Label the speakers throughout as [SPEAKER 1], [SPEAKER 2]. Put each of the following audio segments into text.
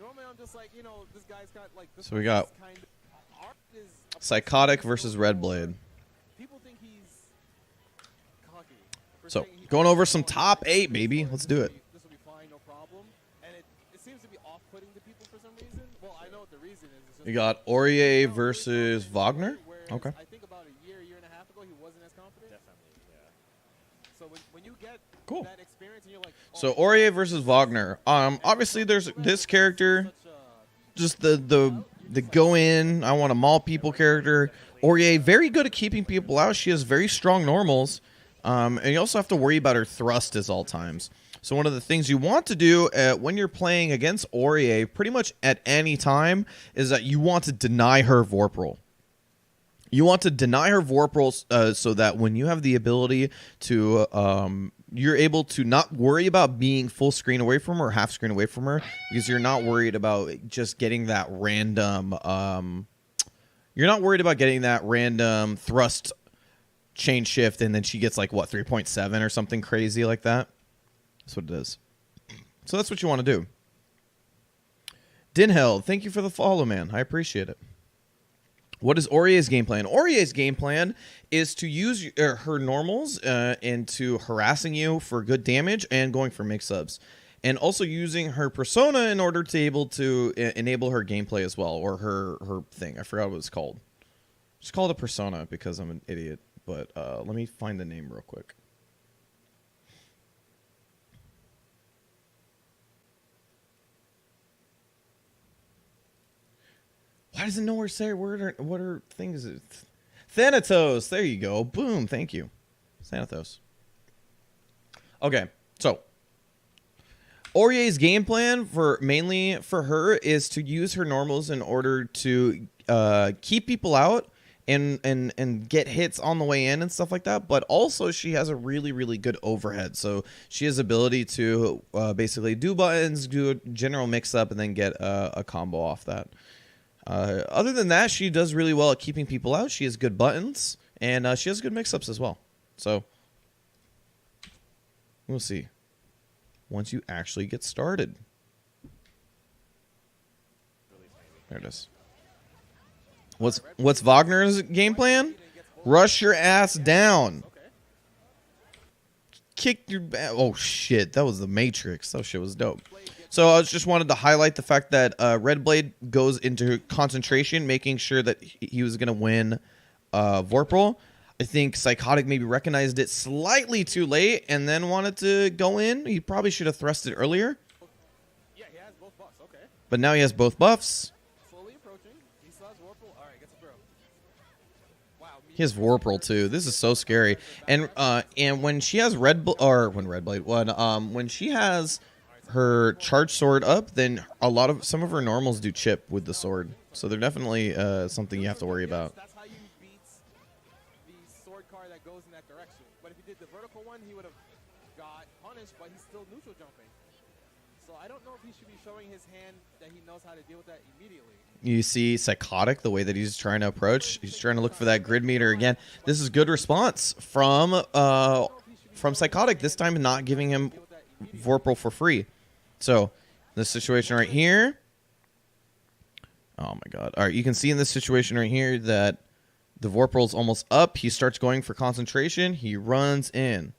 [SPEAKER 1] Normally I'm just like, this guy's got like. This
[SPEAKER 2] So we got
[SPEAKER 1] kind of art is
[SPEAKER 2] Psykotik versus Redblade.
[SPEAKER 1] People think he's cocky.
[SPEAKER 2] So going over some top 8, baby. Let's do it.
[SPEAKER 1] This will be fine, no problem. And it seems to be off-putting to people for some reason. Well, I know what the reason is. It's just
[SPEAKER 2] We got Aurier versus Wagner. Okay.
[SPEAKER 1] I think about a year and a half ago, he wasn't as confident. Definitely, yeah. So when you get that experience and you're like,
[SPEAKER 2] So Aurier versus Wagner. Obviously there's this character, just the go in, I want to maul people character. Aurier very good at keeping people out. She has very strong normals, and you also have to worry about her thrust at all times. So one of the things you want to do when you're playing against Aurier, pretty much at any time, is that you want to deny her Vorpal. You want to deny her Vorpal so that when you have the ability to, you're able to not worry about being full screen away from her or half screen away from her, because you're not worried about just getting that random, you're not worried about getting that random thrust chain shift and then she gets like, what, 3.7 or something crazy like that? That's what it is. So that's what you want to do. Dinheld, thank you for the follow, man. I appreciate it. What is Aurier's game plan? Aurier's game plan is to use her normals into harassing you for good damage and going for mix-ups. And also using her persona in order to able to enable her gameplay as well. Or her thing. I forgot what it's called. Just call it a persona because I'm an idiot. But let me find the name real quick. Why does it nowhere say what her thing is? Thanatos. There you go. Boom. Thank you. Thanatos. Okay. So, Aurier's game plan mainly for her is to use her normals in order to keep people out and get hits on the way in and stuff like that. But also she has a really, really good overhead. So she has ability to basically do buttons, do a general mix up, and then get a combo off that. Other than that, she does really well at keeping people out. She has good buttons, and she has good mix-ups as well. So, we'll see. Once you actually get started. There it is. What's Wagner's game plan? Rush your ass down. Kick your... Oh, shit. That was the Matrix. That shit was dope. So I just wanted to highlight the fact that Redblade goes into concentration, making sure that he was going to win Vorpal. I think Psykotik maybe recognized it slightly too late and then wanted to go in. He probably should have thrusted earlier.
[SPEAKER 1] Yeah, he has both buffs. Okay.
[SPEAKER 2] But now he has both buffs.
[SPEAKER 1] Slowly approaching. He still has Vorpal. All right, gets a throw. Wow.
[SPEAKER 2] He has Vorpal too. This is so scary. And when she has Redblade, when she has her charge sword up, then some of her normals do chip with the sword. So they're definitely something you have to worry about.
[SPEAKER 1] That's how you beat the sword card that goes in that direction. But if he did the vertical one, he would have got punished, but he's still neutral jumping. So I don't know if he should be showing his hand that he knows how to deal with that immediately. You
[SPEAKER 2] see Psykotik, the way that he's trying to approach. He's trying to look for that grid meter again. This is good response from Psykotik. This time not giving him Vorpal for free. So, this situation right here. Oh my god. Alright, you can see in this situation right here that the Vorpal's almost up. He starts going for concentration. He runs in.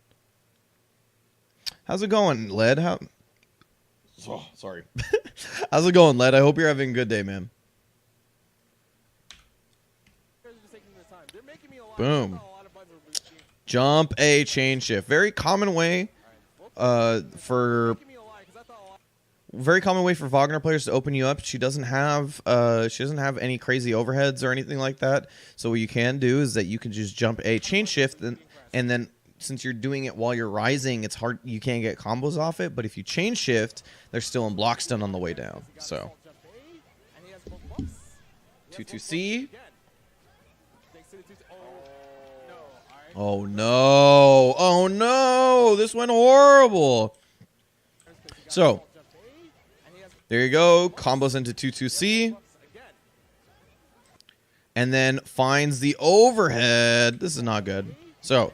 [SPEAKER 2] How's it going, Led? Oh, sorry. How's it going, Led? I hope you're having a good day, man. Boom. Jump a chain shift. Very common way very common way for Wagner players to open you up. She doesn't have any crazy overheads or anything like that. So what you can do is that you can just jump a chain shift and then since you're doing it while you're rising, it's hard, you can't get combos off it, but if you chain shift, they're still in block stun on the way down. So 2-2-C. Oh no. Oh no. This went horrible. So there you go. Combos into 2-2-C. And then finds the overhead. This is not good. So,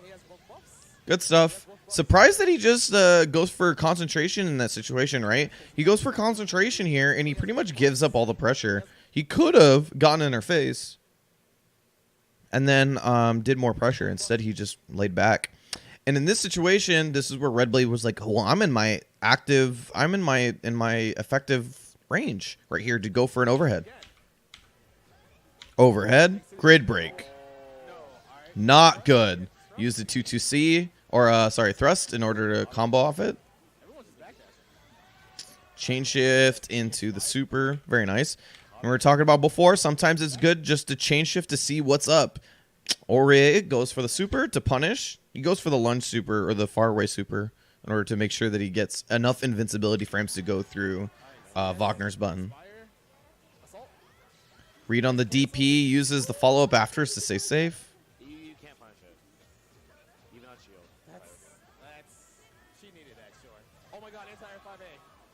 [SPEAKER 2] good stuff. Surprised that he just goes for concentration in that situation, right? He goes for concentration here, and he pretty much gives up all the pressure. He could have gotten in her face and then did more pressure. Instead, he just laid back. And in this situation, this is where Redblade was like, well, I'm in my effective range right here to go for an overhead. Overhead, grid break. Not good. Use the 2-2C, or sorry, thrust in order to combo off it. Chain shift into the super. Very nice. And we were talking about before, sometimes it's good just to chain shift to see what's up. Aurier goes for the super to punish. He goes for the lunge super or the far away super in order to make sure that he gets enough invincibility frames to go through Wagner's button. Read on the DP, uses the follow-up afters to stay safe.
[SPEAKER 3] You can't punish it. Even on shield.
[SPEAKER 1] She needed that, sure. Oh my god, anti-air 5A.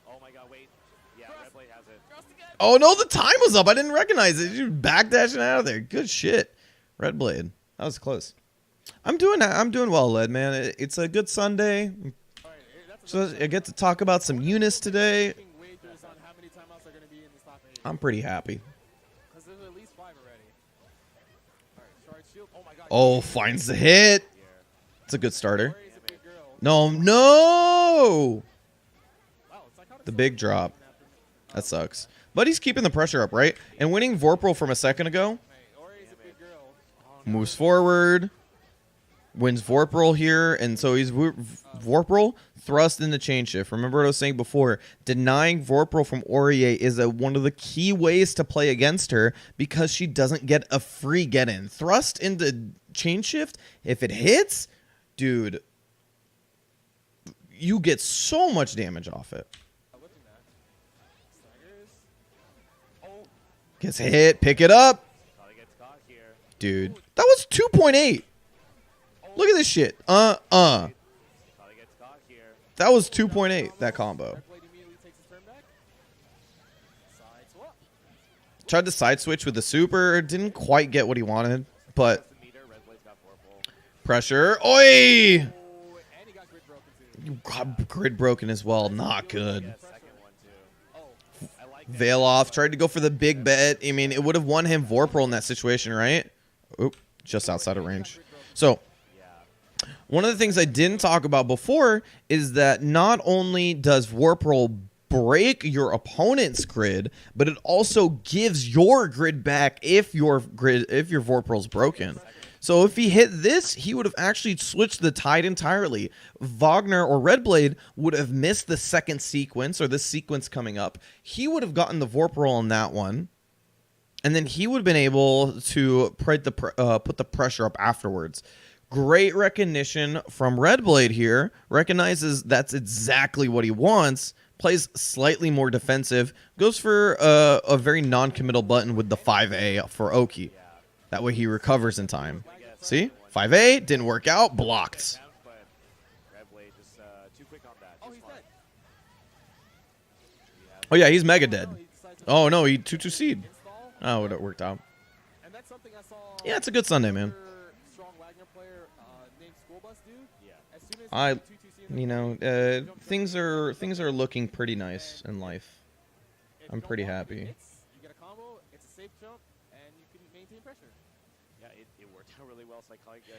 [SPEAKER 3] Oh my god, wait. Yeah, Redblade has it.
[SPEAKER 2] Oh no, the time was up. I didn't recognize it. You backdashing out of there. Good shit. Redblade. That was close. I'm doing well, Led, man. It's a good Sunday. So I get to talk about some UNIST today. I'm pretty happy. Oh, finds the hit. It's a good starter. No. The big drop. That sucks. But he's keeping the pressure up, right? And winning Vorpal from a second ago. Moves forward. Wins Vorpal here. And so he's Vorpal thrust into chain shift. Remember what I was saying before. Denying Vorpal from Aurier is one of the key ways to play against her because she doesn't get a free get in. Thrust into chain shift. If it hits, dude, you get so much damage off it. Gets hit. Pick it up. Dude, that was 2.8. Look at this shit. That was 2.8, that combo. Tried to side switch with the super. Didn't quite get what he wanted, but pressure. Oi! You got grid broken as well. Not good. Veil off. Tried to go for the big bet. I mean, it would have won him Vorpal in that situation, right? Oop, just outside of range. So, one of the things I didn't talk about before is that not only does Vorpal break your opponent's grid, but it also gives your grid back if your Vorpal's broken. So if he hit this, he would have actually switched the tide entirely. Wagner or Redblade would have missed the second sequence or this sequence coming up. He would have gotten the Vorpal on that one. And then he would have been able to put the pressure up afterwards. Great recognition from Redblade here. Recognizes that's exactly what he wants. Plays slightly more defensive. Goes for a very non-committal button with the 5A for Oki. That way he recovers in time. See? 5A, didn't work out, blocked. Oh yeah, he's mega dead. Oh no, he 2-2C'd. Oh, it worked out. Yeah, it's a good Sunday, man. Things are looking pretty nice in life. I'm pretty happy.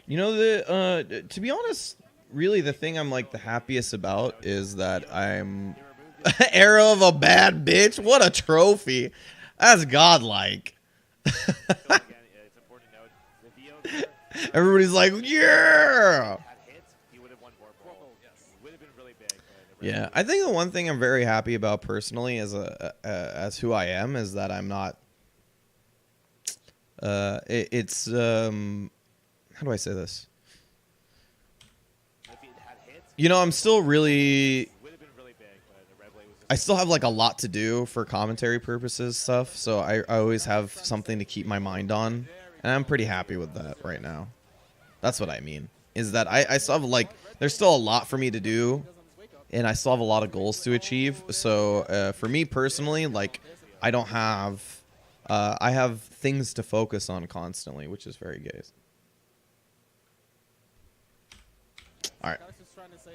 [SPEAKER 2] You know, to be honest, really the thing I'm like the happiest about is that I'm Arrow of a bad bitch. What a trophy. That's godlike. Everybody's like, yeah. Yeah, I think the one thing I'm very happy about personally as who I am is that I'm not. How do I say this? You know, I'm still really. I still have like a lot to do for commentary purposes stuff, so I always have something to keep my mind on, and I'm pretty happy with that right now. That's what I mean. Is that I still have like there's still a lot for me to do. And I still have a lot of goals to achieve. So for me personally, like I don't have, I have things to focus on constantly, which is very good. All right.
[SPEAKER 1] I was just trying to say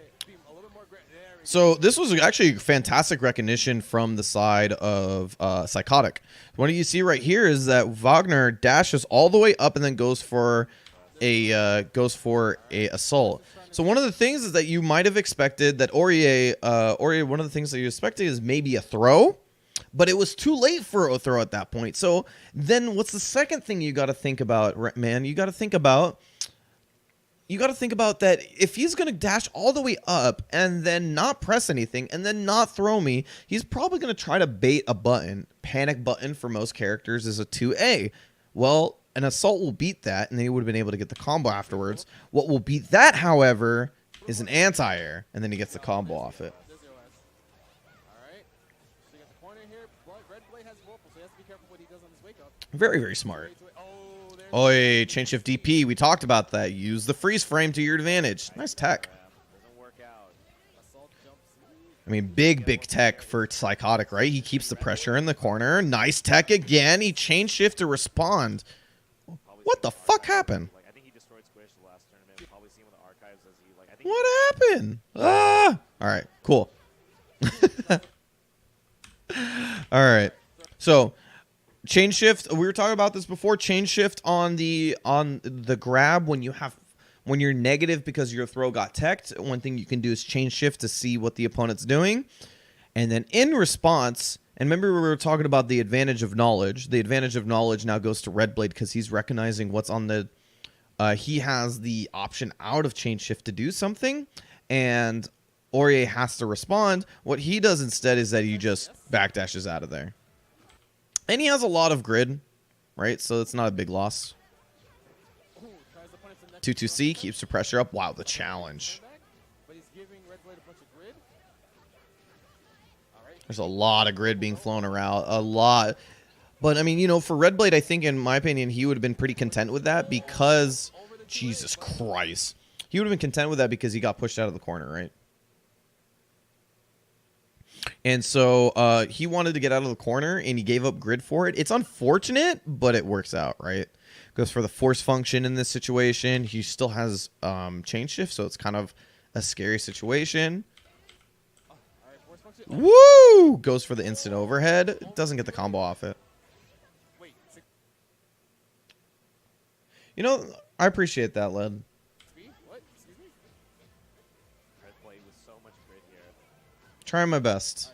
[SPEAKER 2] So this was actually fantastic recognition from the side of Psykotik. What you see right here is that Wagner dashes all the way up and then goes for a assault. So one of the things is that you might have expected that Aurier, one of the things that you expected is maybe a throw, but it was too late for a throw at that point. So then what's the second thing you got to think about, man? You got to think about that if he's going to dash all the way up and then not press anything and then not throw me, he's probably going to try to bait a button. Panic button for most characters is a 2A. Well, an assault will beat that, and then he would have been able to get the combo afterwards. What will beat that, however, is an anti-air, and then he gets the combo off it. Very, very smart. Oi, chain shift DP. We talked about that. Use the freeze frame to your advantage. Nice tech. I mean, big tech for Psykotik, right? He keeps the pressure in the corner. Nice tech again. He chain shift to respond. What the fuck happened? What happened? Ah! All right, cool. All right. So, chain shift, we were talking about this before. Chain shift on the grab when you're negative because your throw got teched. One thing you can do is chain shift to see what the opponent's doing. And then in response, and remember we were talking about the advantage of knowledge. The advantage of knowledge now goes to Redblade because he's recognizing what's on the he has the option out of chain shift to do something, and Aurier has to respond. What he does instead is that he just backdashes out of there. And he has a lot of grid, right? So it's not a big loss. 2-2-C keeps the pressure up. Wow, the challenge. There's a lot of grid being flown around. A lot. But, I mean, you know, for Redblade, I think, in my opinion, he would have been pretty content with that because... Jesus Christ. He would have been content with that because he got pushed out of the corner, right? And so he wanted to get out of the corner, and he gave up grid for it. It's unfortunate, but it works out, right? Goes for the force function in this situation. He still has chain shift, so it's kind of a scary situation. Woo! Goes for the instant overhead. Doesn't get the combo off it. You know, I appreciate that, Led. Trying my best.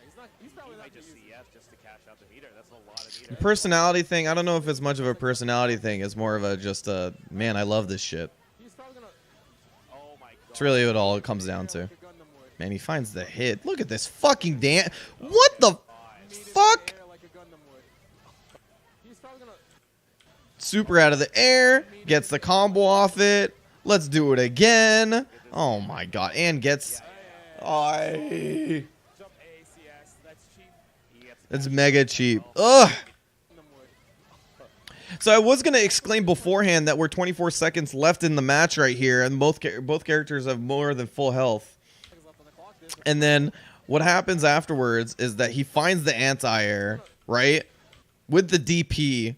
[SPEAKER 2] The personality thing, I don't know if it's much of a personality thing. It's more of a just a, man, I love this shit. It's really what all it comes down to. Man, he finds the hit. Look at this fucking dance. What the fuck? Super out of the air. Gets the combo off it. Let's do it again. Oh my god. And gets... It's mega cheap. Ugh. So I was going to exclaim beforehand that we're 24 seconds left in the match right here, and both characters have more than full health. And then what happens afterwards is that he finds the anti-air, right? With the DP.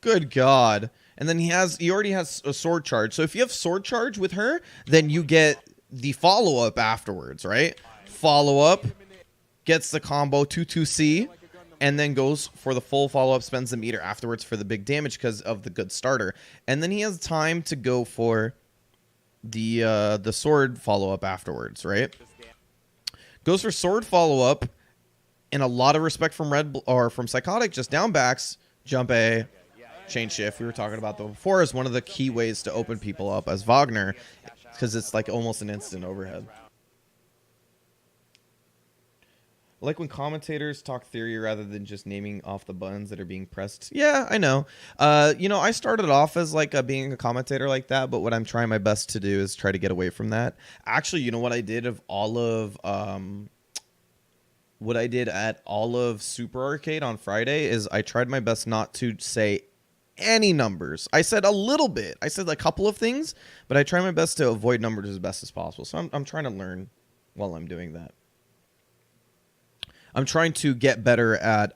[SPEAKER 2] Good God. And then he already has a sword charge. So if you have sword charge with her, then you get the follow-up afterwards, right? Follow-up, gets the combo 2-2-C, and then goes for the full follow-up, spends the meter afterwards for the big damage because of the good starter. And then he has time to go for the sword follow-up afterwards, right? Goes for sword follow-up, and a lot of respect from from Psykotik, just down backs, jump A, chain shift. We were talking about that before is one of the key ways to open people up as Wagner, because it's like almost an instant overhead. I like when commentators talk theory rather than just naming off the buttons that are being pressed. Yeah, I know. You know, I started off as like being a commentator like that, but what I'm trying my best to do is try to get away from that. Actually, you know what I did of all of what I did at all of Super Arcade on Friday is I tried my best not to say any numbers. I said a little bit. I said a couple of things, but I try my best to avoid numbers as best as possible. So I'm trying to learn while I'm doing that. I'm trying to get better at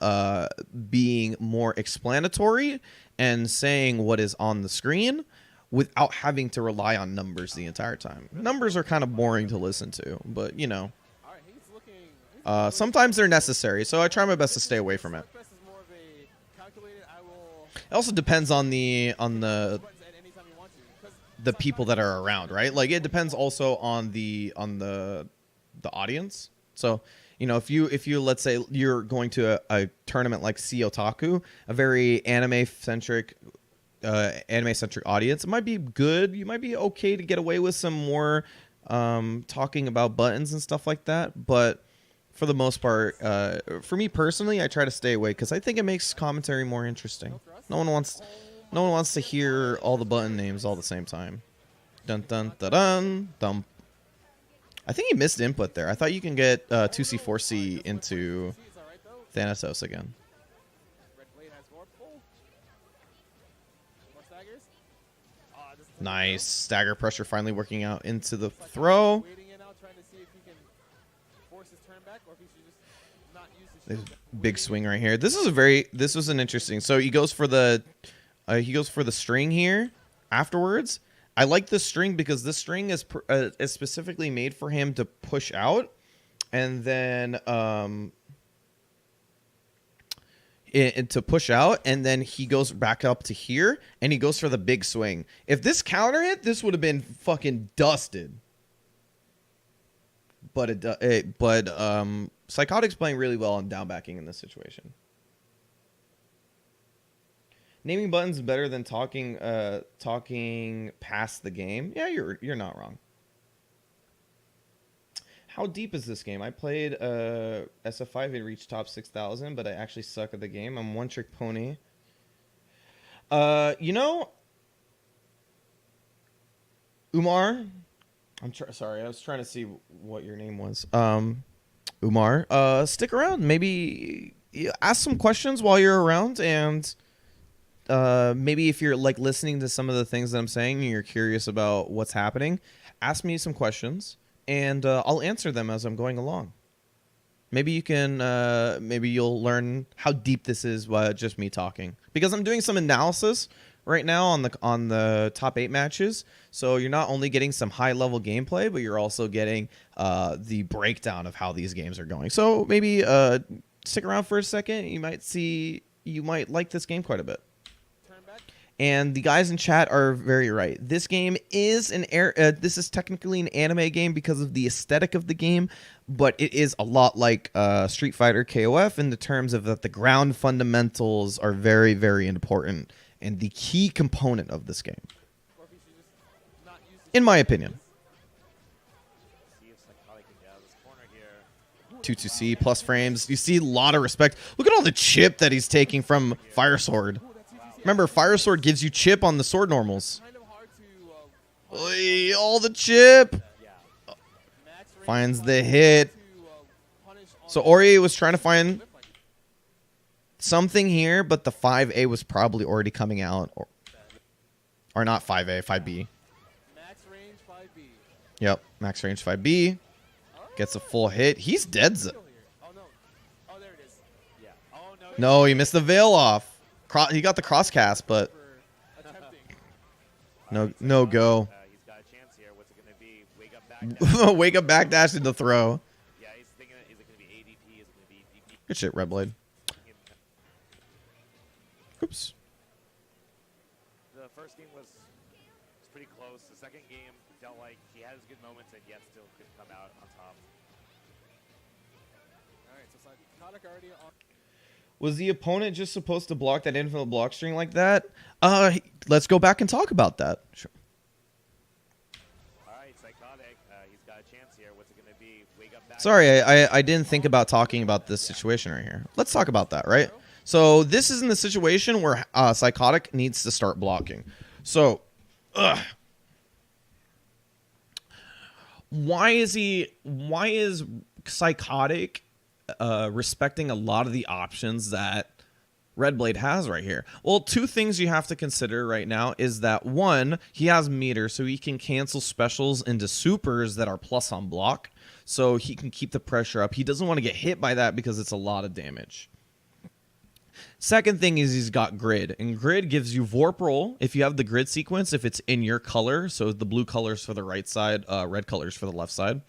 [SPEAKER 2] being more explanatory and saying what is on the screen without having to rely on numbers the entire time. Numbers are kind of boring to listen to, but, you know, Sometimes they're necessary, so I try my best to stay away from it.
[SPEAKER 1] Slugfest is more of a calculated, I will
[SPEAKER 2] It also depends on the
[SPEAKER 1] buttons at any time you want to. 'Cause
[SPEAKER 2] people that are around, right? Like it depends also on the audience. So, you know, if you let's say you're going to a tournament like CEOtaku, a very anime centric audience, it might be good. You might be okay to get away with some more talking about buttons and stuff like that, but for the most part, for me personally, I try to stay away because I think it makes commentary more interesting. No one wants to hear all the button names all at the same time. Dun dun dun dun dum. I think he missed input there. I thought you can get 2C 4C into Thanatos again.
[SPEAKER 1] Redblade has warp full. More staggers. This is
[SPEAKER 2] Nice stagger pressure finally working out into the throw.
[SPEAKER 1] waiting it out, trying to see if he can force his turn back or if he should just not use his
[SPEAKER 2] There's
[SPEAKER 1] shield.
[SPEAKER 2] big swing right here. This was an interesting. So he goes for the string here afterwards. I like this string because this string is specifically made for him to push out, and then to push out, and then he goes back up to here, and he goes for the big swing. If this counter hit, this would have been fucking dusted. But Psykotik's playing really well on down backing in this situation. Naming buttons is better than talking past the game. Yeah, you're not wrong. How deep is this game? I played SF5 and reached top 6,000, but I actually suck at the game. I'm one trick pony. You know, Umar. Sorry, I was trying to see what your name was. Umar. Stick around. Maybe ask some questions while you're around, and maybe if you're like listening to some of the things that I'm saying and you're curious about what's happening, ask me some questions and I'll answer them as I'm going along. Maybe you can maybe you'll learn how deep this is by just me talking, because I'm doing some analysis right now on the top 8 matches. So you're not only getting some high level gameplay, but you're also getting the breakdown of how these games are going. So maybe stick around for a second. You might like this game quite a bit. And the guys in chat are very right. This game is this is technically an anime game because of the aesthetic of the game, but it is a lot like Street Fighter KOF in the terms of that the ground fundamentals are very, very important and the key component of this game, in my opinion.
[SPEAKER 3] See if Psykotik can get out of this corner here.
[SPEAKER 2] 2-2-C plus frames. You see a lot of respect. Look at all the chip that he's taking from Fire Sword. Remember, Fire Sword gives you chip on the sword normals.
[SPEAKER 1] Kind of hard to
[SPEAKER 2] Oy, all the chip.
[SPEAKER 1] max range
[SPEAKER 2] Finds the hit.
[SPEAKER 1] to punish on
[SPEAKER 2] So Aurier was trying to find something here, but the 5A was probably already coming out. Or not 5A, 5B.
[SPEAKER 1] max range 5B.
[SPEAKER 2] Yep, max range 5B. Gets a full hit. He's dead.
[SPEAKER 1] Still here. Oh no. Oh, there it is.
[SPEAKER 3] Yeah. Oh no.
[SPEAKER 2] No, he missed the veil off. He got the cross cast, but
[SPEAKER 1] For attempting.
[SPEAKER 2] no go.
[SPEAKER 3] He's got a chance here. What's it gonna be? Wake up back.
[SPEAKER 2] Wake up backdash into throw.
[SPEAKER 3] Yeah, he's thinking, is it gonna be ADP? Is it gonna be DP?
[SPEAKER 2] Good shit, Redblade. Oops.
[SPEAKER 3] The first game was pretty close. The second game felt like he had his good moments and yet still could come out on top.
[SPEAKER 1] All right, so Psykotik already on.
[SPEAKER 2] Was the opponent just supposed to block that infinite block string like that? Let's go back and talk about that. Sure.
[SPEAKER 3] All right, Psykotik, he's got a chance here. What's it gonna be? Wake up back.
[SPEAKER 2] Sorry, I didn't think about talking about this situation right here. Let's talk about that, right? So this is in the situation where Psykotik needs to start blocking. So, why is Psykotik respecting a lot of the options that Redblade has right here? Well, two things you have to consider right now is that, one, he has meter, so he can cancel specials into supers that are plus on block, so he can keep the pressure up. He doesn't want to get hit by that because it's a lot of damage. Second thing is he's got grid, and grid gives you Vorp roll if you have the grid sequence, if it's in your color, so the blue colors for the right side, red colors for the left side.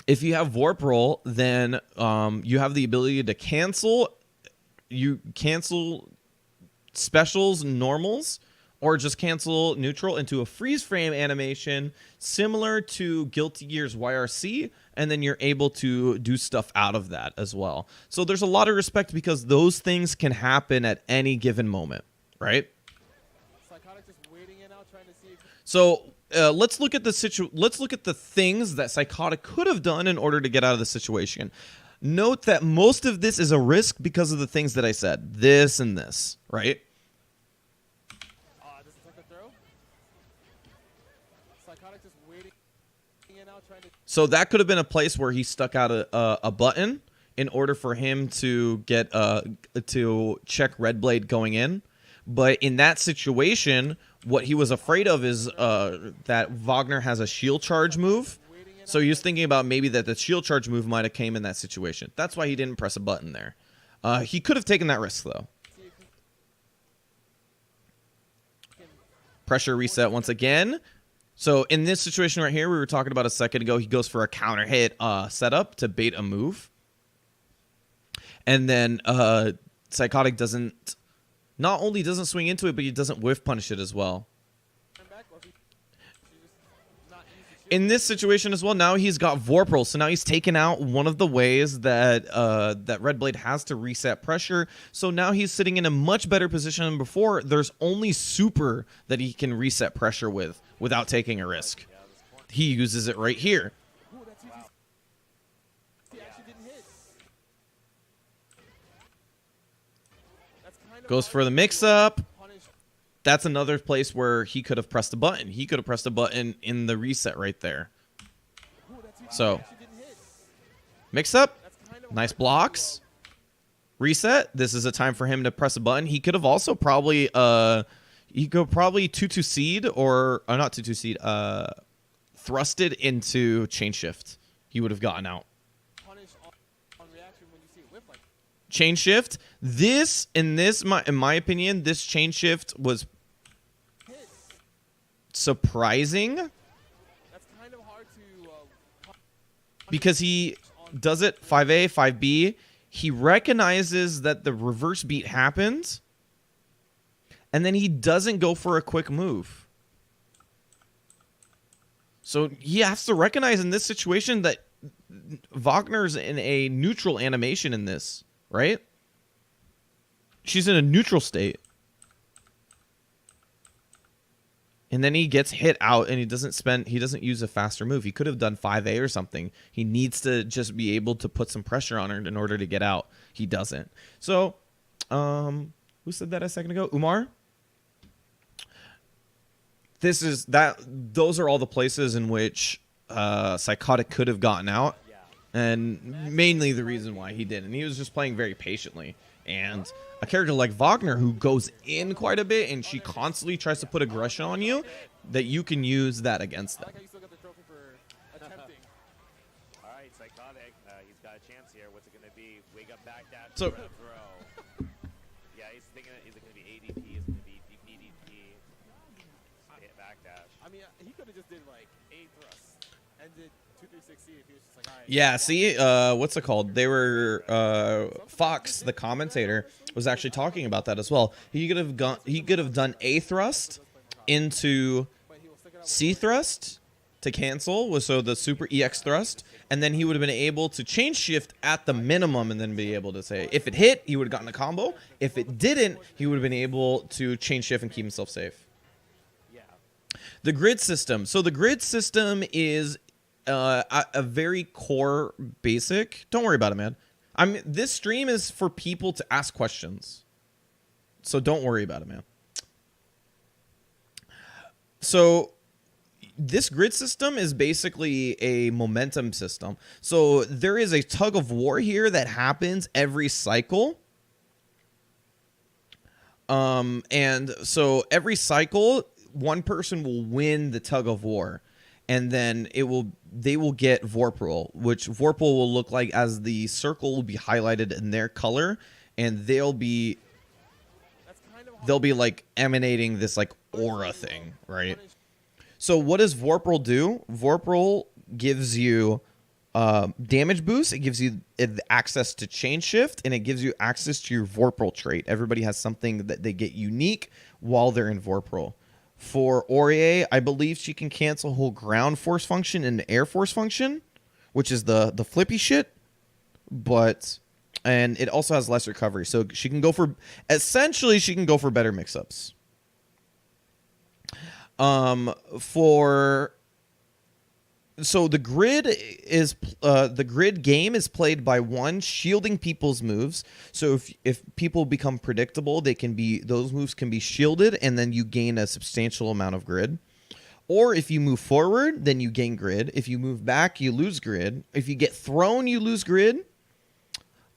[SPEAKER 2] If you have Vorpal, then you have the ability to cancel. You cancel specials, normals, or just cancel neutral into a freeze frame animation similar to Guilty Gear's YRC, and then you're able to do stuff out of that as well. So there's a lot of respect because those things can happen at any given moment, right?
[SPEAKER 1] Psykotik just waiting it out, trying to see.
[SPEAKER 2] So let's look at the things that Psykotik could have done in order to get out of the situation. Note that most of this is a risk because of the things that I said, this and this, right?
[SPEAKER 1] Does it take a throw? Psykotik just waiting it out, trying to.
[SPEAKER 2] So that could have been a place where he stuck out a button in order for him to get to check Redblade going in. But in that situation, what he was afraid of is that Wagner has a shield charge move. So he was thinking about maybe that the shield charge move might have came in that situation. That's why he didn't press a button there. He could have taken that risk, though. Pressure reset once again. So in this situation right here, we were talking about a second ago, he goes for a counter hit setup to bait a move. And then Psykotik doesn't, not only doesn't swing into it, but he doesn't whiff punish it as well. In this situation as well, now he's got Vorpal, so now he's taken out one of the ways that that Redblade has to reset pressure. So now he's sitting in a much better position than before. There's only super that he can reset pressure with without taking a risk. He uses it right here. Goes for the mix-up. That's another place where he could have pressed a button. He could have pressed a button in the reset right there. So, mix up. Nice blocks. Reset. This is a time for him to press a button. He could have also probably, he could probably 2-2 seed or not 2-2 seed, thrusted into chain shift. He would have gotten out. Chain shift. In my opinion, this chain shift was surprising.
[SPEAKER 1] That's kind of hard to
[SPEAKER 2] because he does it 5A, 5B. He recognizes that the reverse beat happened, and then he doesn't go for a quick move. So he has to recognize in this situation that Wagner's in a neutral animation in this. Right? She's in a neutral state. And then he gets hit out and he doesn't use a faster move. He could have done 5A or something. He needs to just be able to put some pressure on her in order to get out. He doesn't. So, who said that a second ago? Umar? Those are all the places in which Psykotik could have gotten out. And mainly the reason why he didn't. He was just playing very patiently. And a character like Wagner, who goes in quite a bit, and she constantly tries to put aggression on you, that you can use that against them.
[SPEAKER 3] All right, Psykotik, he's got a chance here. What's it going to be? Wake up back dash.
[SPEAKER 2] So,
[SPEAKER 3] throw. Yeah, he's thinking, is it going to be ADP? Is it going to be DPDP? Hit back dash.
[SPEAKER 1] I mean, he could have just did like A thrust and did 2-3-6C if he was just like, all right.
[SPEAKER 2] yeah, see, what's it called? They were, Fox, the commentator, was actually talking about that as well. He could have done A thrust into C thrust to cancel, so the super EX thrust, and then he would have been able to change shift at the minimum and then be able to say, if it hit, he would have gotten a combo. If it didn't, he would have been able to change shift and keep himself safe.
[SPEAKER 3] Yeah.
[SPEAKER 2] The grid system. So the grid system is a very core basic. Don't worry about it, man. This stream is for people to ask questions. So don't worry about it, man. So this grid system is basically a momentum system. So there is a tug of war here that happens every cycle. And so every cycle, one person will win the tug of war. And then they will get Vorpal, which Vorpal will look like as the circle will be highlighted in their color, and they'll be like emanating this like aura thing, right? So what does Vorpal do? Vorpal gives you damage boost. It gives you access to chain shift, and it gives you access to your Vorpal trait. Everybody has something that they get unique while they're in Vorpal. For Aurier, I believe she can cancel whole ground force function and air force function, which is the flippy shit. And it also has less recovery, so she can go for better mix-ups. So the grid game is played by one shielding people's moves. So if people become predictable, those moves can be shielded, and then you gain a substantial amount of grid. Or if you move forward, then you gain grid. If you move back, you lose grid. If you get thrown, you lose grid.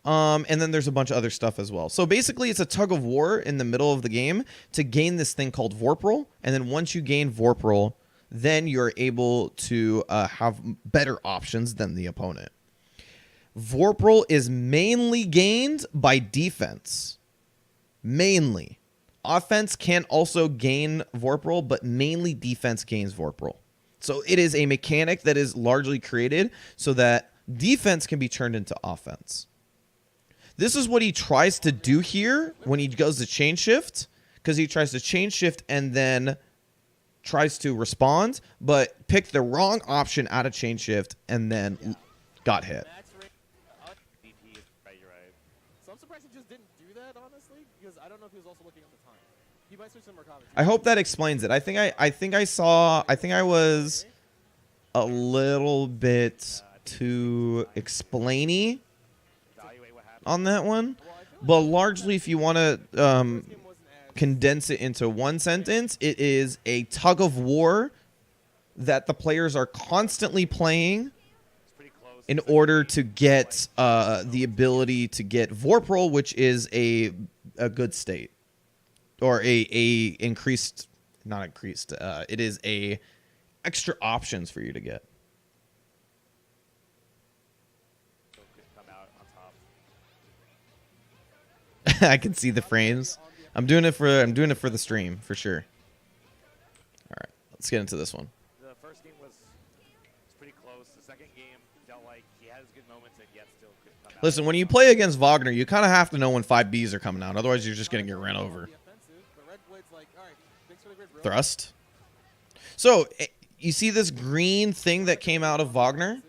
[SPEAKER 2] And then there's a bunch of other stuff as well. So basically, it's a tug of war in the middle of the game to gain this thing called Vorpal. And then once you gain Vorpal, then you're able to have better options than the opponent. Vorpal is mainly gained by defense. Mainly. Offense can also gain Vorpal, but mainly defense gains Vorpal. So it is a mechanic that is largely created so that defense can be turned into offense. This is what he tries to do here when he goes to chain shift, because he tries to chain shift and then tries to respond, but picked the wrong option out of chain shift and then got hit.
[SPEAKER 1] So I'm surprised he just didn't do that, honestly, because I don't know if he was also looking at the time. He might switch some more comments.
[SPEAKER 2] I hope that explains it. I think I was a little bit too explainy on that one, but largely, if you want to condense it into one sentence, it is a tug of war that the players are constantly playing in order to get the ability to get Vorpal, which is a good state, or a increased, not increased. It is a extra options for you to get. I can see the frames. I'm doing it for the stream for sure. All right, let's get into this one.
[SPEAKER 3] The first game was pretty close. The second game felt like he has good moments and yet still could come out.
[SPEAKER 2] Listen, when you play against Wagner, you kind of have to know when 5Bs are coming out. Otherwise, you're just gonna get ran over. Thrust. So you see this green thing that came out of Wagner?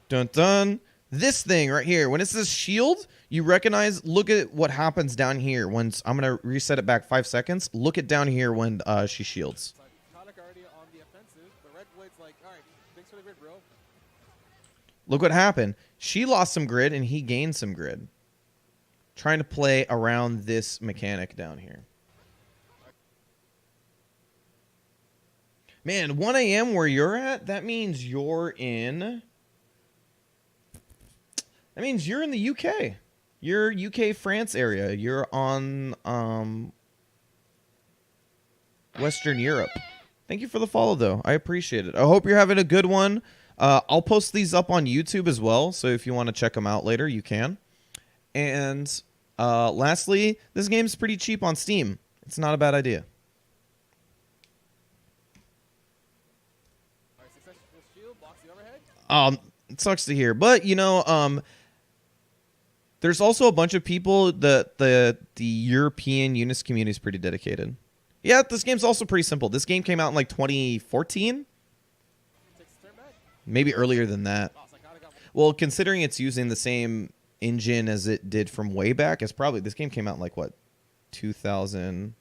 [SPEAKER 2] Dun dun. This thing right here, when it says shield, you recognize, look at what happens down here. Once I'm going to reset it back 5 seconds. Look at down here when she shields. Look what happened. She lost some grid and he gained some grid. Trying to play around this mechanic down here. Man, 1 a.m. where you're at, that means you're in... That means you're in the UK. You're UK, France area. You're on Western Europe. Thank you for the follow, though. I appreciate it. I hope you're having a good one. I'll post these up on YouTube as well, so if you want to check them out later, you can. And lastly, this game's pretty cheap on Steam. It's not a bad idea. It sucks to hear, but you know, there's also a bunch of people that the European UNIST community is pretty dedicated. Yeah, this game's also pretty simple. This game came out in like 2014, maybe earlier than that. Well, considering it's using the same engine as it did from way back, it's probably, this game came out in like what, 2000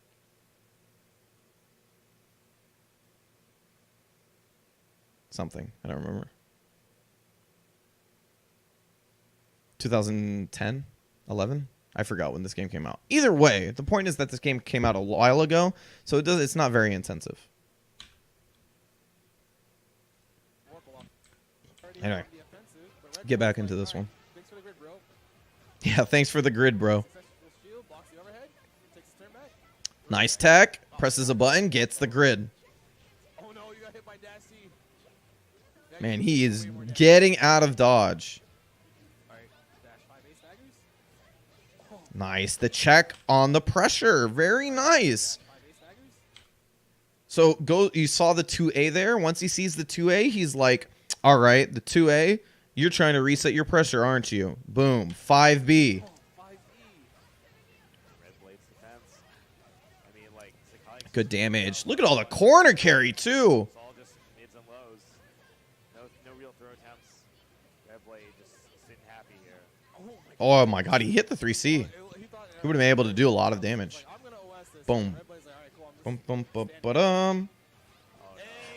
[SPEAKER 2] something. I don't remember. 2010, 11. I forgot when this game came out. Either way, the point is that this game came out a while ago, so it's not very intensive. Anyway, get back into this one. Yeah, thanks for the grid, bro. Nice tech. Presses a button, gets the grid. Man, he is getting out of dodge. Nice. The check on the pressure. Very nice. So you saw the 2A there. Once he sees the 2A, he's like, All right, the 2A. You're trying to reset your pressure, aren't you? Boom. 5B.
[SPEAKER 3] Redblade's defense. I mean, like, Psykotik's
[SPEAKER 2] Good damage. Look at all the corner carry, too.
[SPEAKER 3] it's all just mids and lows. No real throw attempts. Redblade just sitting happy here.
[SPEAKER 2] Oh, my God. He hit the 3C. He would have been able to do a lot of damage. Boom. Boom, boom, boom, ba-dum.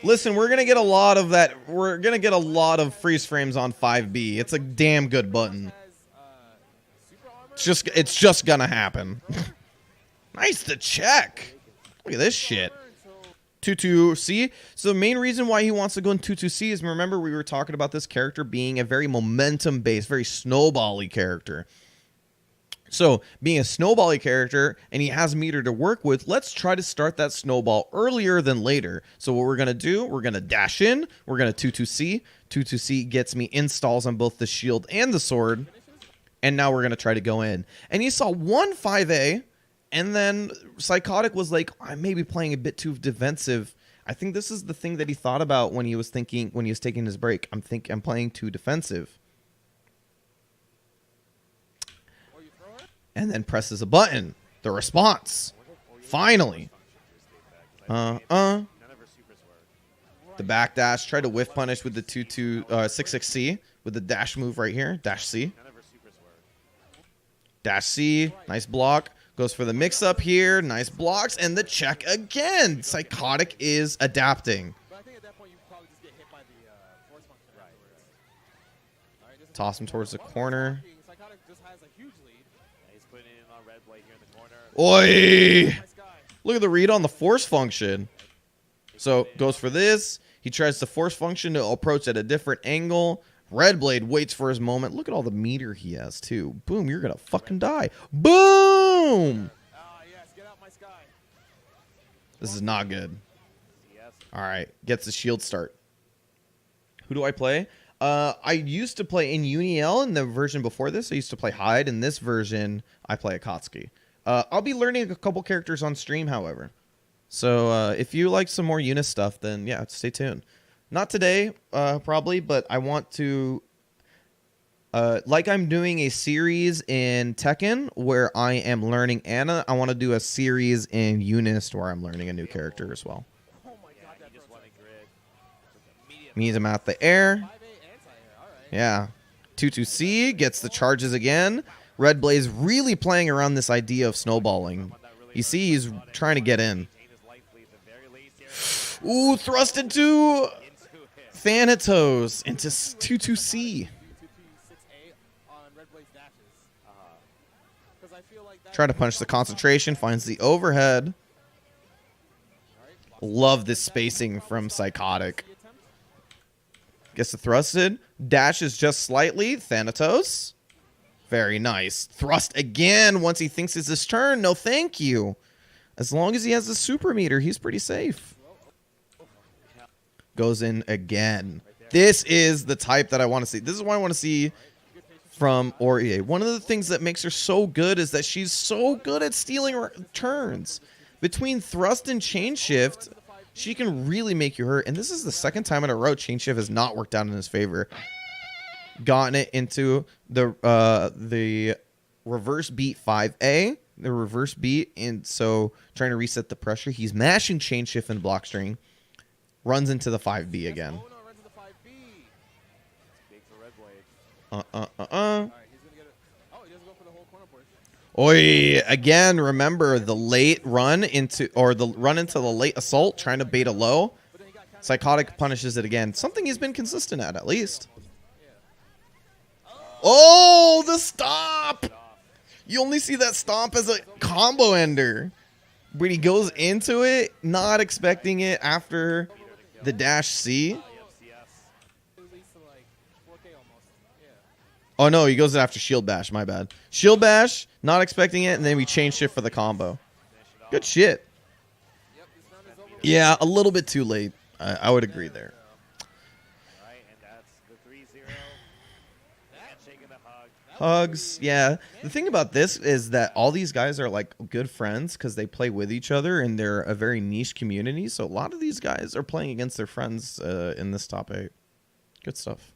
[SPEAKER 2] Listen, we're gonna get a lot of that. We're gonna get a lot of freeze frames on 5B. It's a damn good button. It's just gonna happen. Nice to check. Look at this shit. 2-2-C. So the main reason why he wants to go in 2-2-C is, remember we were talking about this character being a very momentum-based, very snowball-y character. So, being a snowball-y character, and he has meter to work with, let's try to start that snowball earlier than later. So what we're going to do, we're going to dash in, we're going to 2-2-C. 2-2-C gets me installs on both the shield and the sword. And now we're going to try to go in. And you saw one 5A, and then Psykotik was like, I may be playing a bit too defensive. I think this is the thing that he thought about when he was taking his break. I'm playing too defensive. And then presses a button. The response. Finally. The backdash. Tried to whiff punish with the 6-6-C. With the dash move right here. Dash C. Dash C. Nice block. Goes for the mix-up here. Nice blocks. And the check again. Psykotik is adapting. Toss him towards the corner. Oi! Look at the read on the force function. So, goes for this. He tries to force function to approach at a different angle. Redblade waits for his moment. Look at all the meter he has, too. Boom, you're going to fucking die. Boom! This is not good. All right, gets the shield start. Who do I play? I used to play in UNIL in the version before this. I used to play Hyde. In this version, I play Akatsuki. I'll be learning a couple characters on stream, however. So if you like some more UNIST stuff, then yeah, stay tuned. Not today, probably, but I want to... like I'm doing a series in Tekken where I am learning Ana, I want to do a series in UNIST where I'm learning a new character as well. Meets him out the air. Yeah. 2-2-C gets the charges again. Redblade's really playing around this idea of snowballing. You see, he's trying to get in. Ooh, thrust into Thanatos into 2-2-C. Try to punch the concentration, finds the overhead. Love this spacing from Psykotik. Gets the thrusted. Dashes just slightly. Thanatos. Very nice. Thrust again once he thinks it's his turn. No, thank you. As long as he has the super meter, he's pretty safe. Goes in again. This is the type that I want to see. This is what I want to see from Aurier. One of the things that makes her so good is that she's so good at stealing turns. Between thrust and chain shift, she can really make you hurt. And this is the second time in a row chain shift has not worked out in his favor. Gotten it into the reverse beat 5A, the reverse beat, and so trying to reset the pressure. He's mashing chain shift and block string. Runs into the 5B again. Oi, again, remember the late run into, or the run into the late assault, trying to bait a low. Psykotik punishes it again. Something he's been consistent at least. Oh, the stomp! You only see that stomp as a combo ender. When he goes into it, not expecting it after the dash C. Oh no, he goes after shield bash, my bad. Shield bash, not expecting it, and then we change shift for the combo. Good shit. Yeah, a little bit too late. I would agree there. Hugs, yeah. The thing about this is that all these guys are like good friends because they play with each other and they're a very niche community. So a lot of these guys are playing against their friends in this top 8. Good stuff.